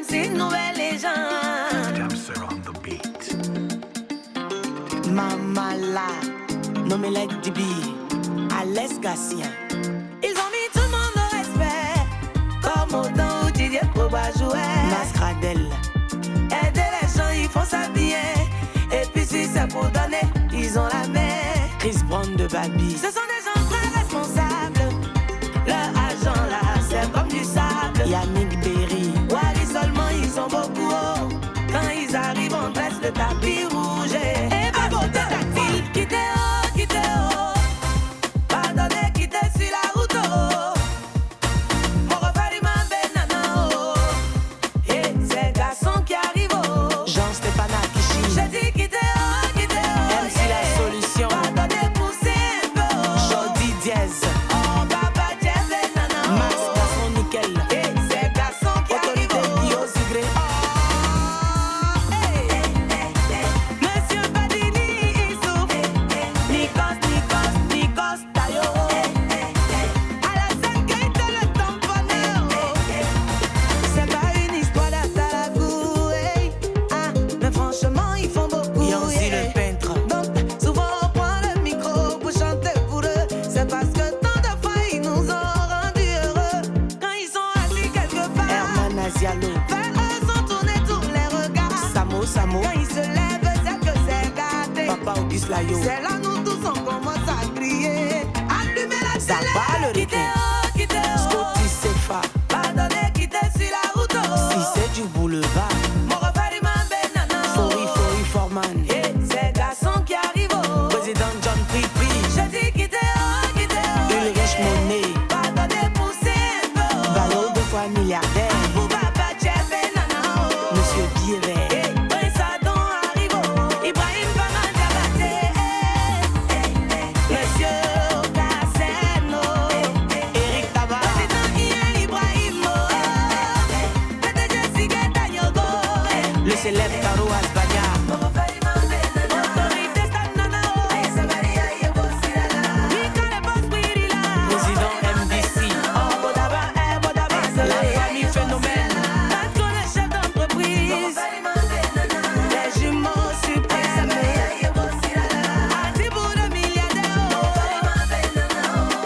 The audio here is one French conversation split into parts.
c'est une nouvelle légende. Damser on the beat. Mamala, nommé like DB, Alès Gatien. Ils ont mis tout le monde au respect, comme au temps où Didier Proba jouait. Mascradel, Aider les gens, ils font s'habiller. Et puis si c'est pour donner, ils ont la main. Chris Brown de Babi. Ce sont des gens très responsables. Leur argent là, c'est comme du sable. Yannick Berry, Wally seulement, ils sont beaucoup hauts. Quand ils arrivent, on dresse le tapis rouge. Et pas beau tactile, quittez haut, quittez haut. Pardonnez, quittez sur la route haut. Mon refait ma banana haut. Et ces garçons qui arrivent haut. Jean-Stéphane Akichi, J'ai dit quittez haut, quittez haut. MC La Solution, Pardonnez, poussez un peu haut. Jordi Diaz, Oh, papa, Jeff et nana Max haut. Gasson Nickel, Et ces garçons qui arrivent Autorité haut. Guillaume Sigré, Monsieur Badini, il souffle. Nikos, Tayo. À la scène, Keita, le tamponneur. C'est pas une histoire d'Atalagou, hey. Ah, mais franchement, ils font beaucoup. Yancy hey. le peintre, Donc, souvent on prend le micro pour chanter pour eux. C'est parce que tant de fois ils nous ont rendus heureux. Quand ils sont assis quelque part, Herman Azialo, vers eux sont tournés tous les regards. Samo, Quand ils se lèvent, c'est que c'est gâté. Papa Auguste Layo, C'est là nous tous on commence à crier. Allumez la Ça télé. va, le Quittez requin. haut, quittez haut. Scotty Sefa, Pardonnez, quittez sur la route haut. si c'est du boulevard, Mon refait ma banana haut. Fori Forman, Et ces garçons qui arrivent haut. Président John Pipi, J'ai dit quittez haut, quittez haut. Ulrich Monet, Pardonnez, poussez un peu haut. Ballot de fois milliardaire, Pour papa, Jeff et nana haut. Monsieur Biret, Et Prince Adam arrive haut. Ibrahim Paman Diabaté. Monsieur Okasseno. Eric Tabar, Président Ian Ibrahim haut. PDG Sigeta Yogo. le célèbre Caro Asbania, Autorité Stanana haut. Mika le boss Wirila. Président MDC, Oh, Bodaba, Bodaba. la famille Phénomène, Patron et chef d'entreprise. Les jumeaux suprêmes. Atibou le milliardaire.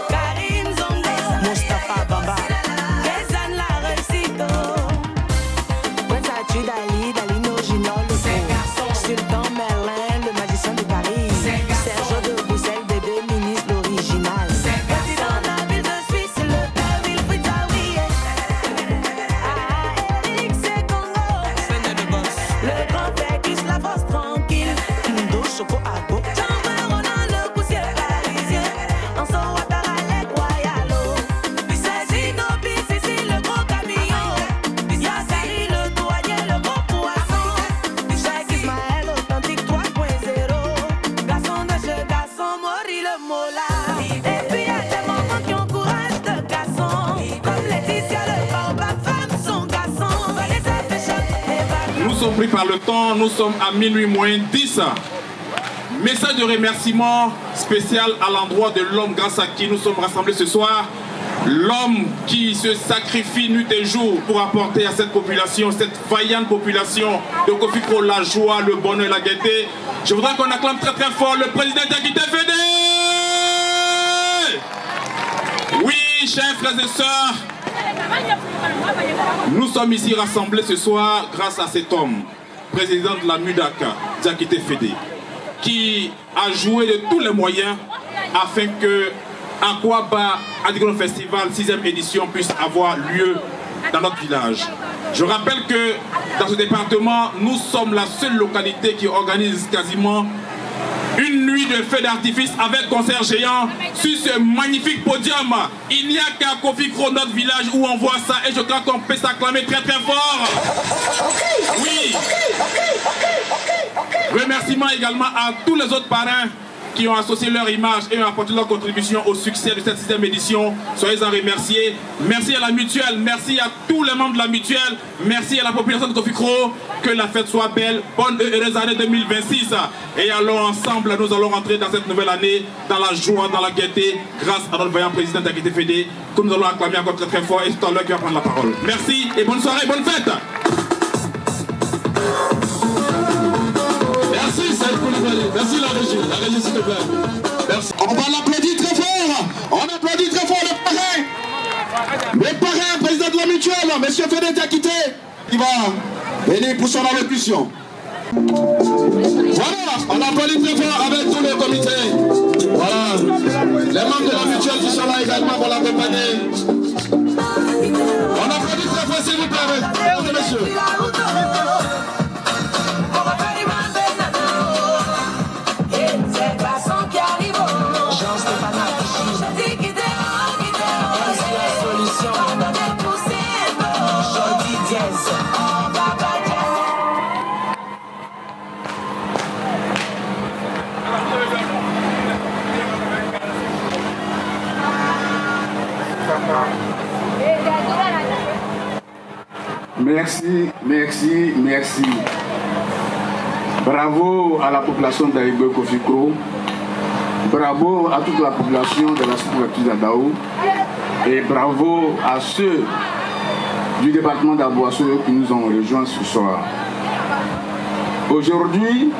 Karim Zongo. Mustapha Bamba, Kézan la réussite. Prince Arthur Dali, Dalino Gino, le Sultan Merlin, le magicien de Paris, Sergio de Bruxelles, bébé ministre l'original, Président Nabil de Suisse, le père Wilfried Zawiye. Eric Sekongo. Le grand Fergus, la force tranquille. Ndo Choco Agbo, Jean-Marie Roland, le poussière parisien. En son Ouattara, les royaux. C'est Zino, Bississi, le gros camion. Yassari, le douanier, le gros poisson. Cheikh Ismaël, authentique 3.0. Garçon de jeu, garçon, Mori le mola. Et puis y'a des mamans qui ont courage de garçon. Comme Laetitia, le baobab, femme, son garçon. Les affiches, et Nous sommes pris par le temps, nous sommes à minuit moins 10. Message de remerciement spécial à l'endroit de l'homme grâce à qui nous sommes rassemblés ce soir. L'homme qui se sacrifie nuit et jour pour apporter à cette population, cette vaillante population de Kofifro, la joie, le bonheur et la gaieté. Je voudrais qu'on acclame très très fort le président Diakité Fédé. Oui, chers frères et sœurs, nous sommes ici rassemblés ce soir grâce à cet homme, président de la MUDAC, Diakité Fédé, qui a joué de tous les moyens afin que Akwaba Adigolo Festival 6e édition puisse avoir lieu dans notre village. Je rappelle que dans ce département, nous sommes la seule localité qui organise quasiment une nuit de feu d'artifice avec concert géant sur ce magnifique podium. Il n'y a qu'à Kofifro, notre village, où on voit ça, et je crois qu'on peut s'acclamer très très fort. Oui. Remerciements également à tous les autres parrains qui ont associé leur image et ont apporté leur contribution au succès de cette 6e édition. Soyez-en remerciés. Merci à la mutuelle, merci à tous les membres de la mutuelle, merci à la population de Kofifro. Que la fête soit belle, bonne et heureuse année 2026. Et allons ensemble, nous allons rentrer dans cette nouvelle année, dans la joie, dans la gaieté, grâce à notre vaillant président Diakité Fédé, que nous allons acclamer encore très très fort, et tout à l'heure qui va prendre la parole. Merci et bonne soirée, bonne fête. Merci, Saïd Koulibaly. Merci la régie s'il te plaît. Merci. On va l'applaudir très fort. On applaudit très fort le parrain, président de la mutuelle, monsieur Fédé Diakité, qui va venir pour son allocution. Voilà, on applaudit très fort avec tous les comités. Voilà, les membres de la mutuelle qui sont là également pour l'accompagner. On applaudit très fort s'il vous plaît, mesdames et messieurs. Merci, merci, merci. Bravo à la population d'Aïbé Kofikro. Bravo à toute la population de la sous-préfecture d'Adaou. Et bravo à ceux du département d'Aboasso qui nous ont rejoints ce soir. Aujourd'hui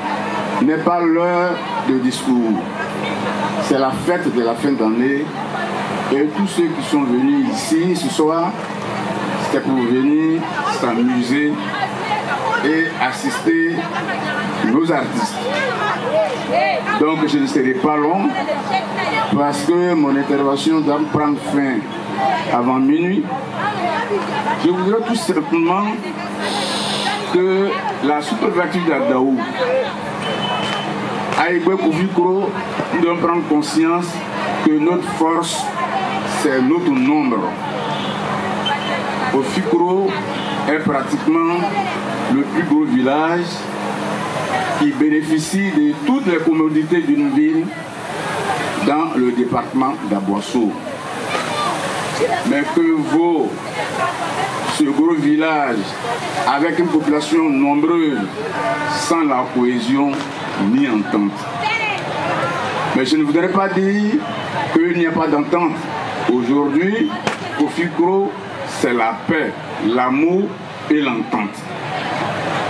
n'est pas l'heure de discours. C'est la fête de la fin d'année. Et tous ceux qui sont venus ici ce soir, c'était pour venir s'amuser et assister nos artistes. Donc je ne serai pas long parce que mon intervention doit prendre fin avant minuit. Je voudrais tout simplement que la sous-préfecture d'Adaou, Aïbé Kofikro, doit prendre conscience que notre force, c'est notre nombre. Kofikro est pratiquement le plus gros village qui bénéficie de toutes les commodités d'une ville dans le département d'Aboasso. Mais que vaut ce gros village avec une population nombreuse sans la cohésion ni entente? Mais je ne voudrais pas dire qu'il n'y a pas d'entente. Aujourd'hui, Kofikro, c'est la paix, l'amour et l'entente.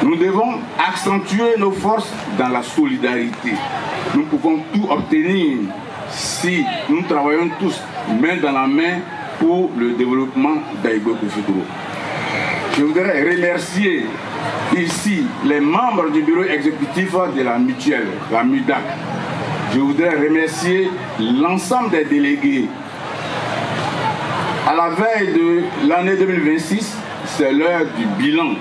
Nous devons accentuer nos forces dans la solidarité. Nous pouvons tout obtenir si nous travaillons tous main dans la main pour le développement d'Aïbé Kofikro. Je voudrais remercier ici les membres du bureau exécutif de la mutuelle, la MUDAC. Je voudrais remercier l'ensemble des délégués. À la veille de l'année 2026, c'est l'heure du bilan.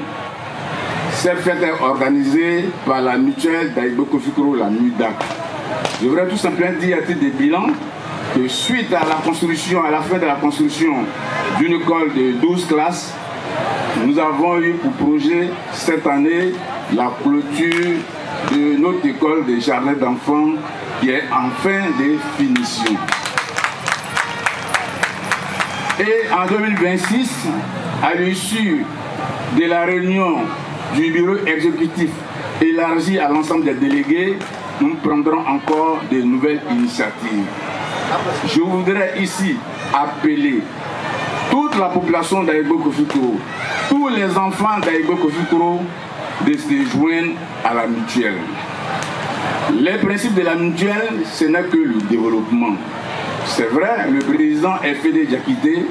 Cette fête est organisée par la mutuelle d'Aïbé Kofikro, la MUDAC. Je voudrais tout simplement dire à titre de bilan que suite à la construction, à la fin de la construction d'une école de 12 classes, nous avons eu pour projet cette année la clôture de notre école de jardin d'enfants qui est en fin de finition. Et en 2026, à l'issue de la réunion du bureau exécutif élargi à l'ensemble des délégués, nous prendrons encore de nouvelles initiatives. Je voudrais ici appeler toute la population d'Aïbé Kofikro, tous les enfants d'Aïbé Kofikro, de se joindre à la mutuelle. Les principes de la mutuelle, ce n'est que le développement. C'est vrai, le président est Fédé Diakité.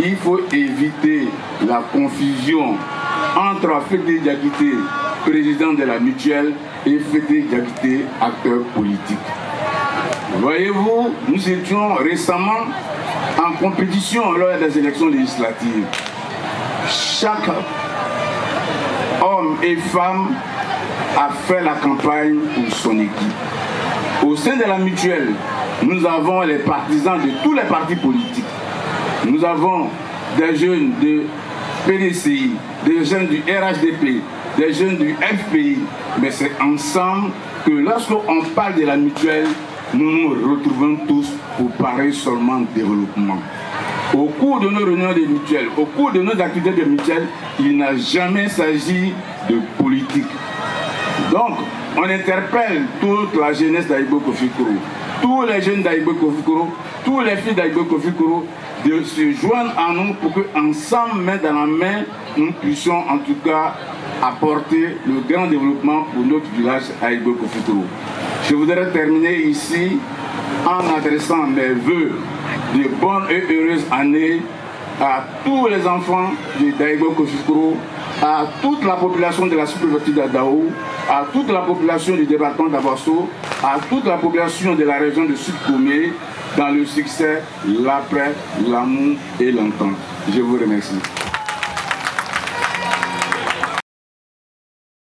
Il faut éviter la confusion entre Fédé Diakité, président de la mutuelle, et Fédé Diakité, acteur politique. Voyez-vous, nous étions récemment en compétition lors des élections législatives. Chaque homme et femme a fait la campagne pour son équipe. Au sein de la mutuelle, nous avons les partisans de tous les partis politiques. Nous avons des jeunes de PDCI, des jeunes du RHDP, des jeunes du FPI. Mais c'est ensemble que lorsqu'on parle de la mutuelle, nous nous retrouvons tous pour parler seulement de développement. Au cours de nos réunions de mutuelles, au cours de nos activités de mutuelle, il n'a jamais s'agi de politique. Donc, on interpelle toute la jeunesse d'Aïbé Kofikro, tous les jeunes d'Aïbé Kofikro, tous les filles d'Aïbé Kofikro, de se joindre à nous pour qu'ensemble, main dans la main, nous puissions en tout cas apporter le grand développement pour notre village à Aïgo-Kofitoro. Je voudrais terminer ici en adressant mes vœux de bonnes et heureuses années à tous les enfants d'Aïgo-Kofitoro, à toute la population de la sous-préfecture d'Adao, à toute la population du département d'Abasso, à toute la population de la région de Sud-Komé, dans le succès, l'après, l'amour et l'entente. Je vous remercie.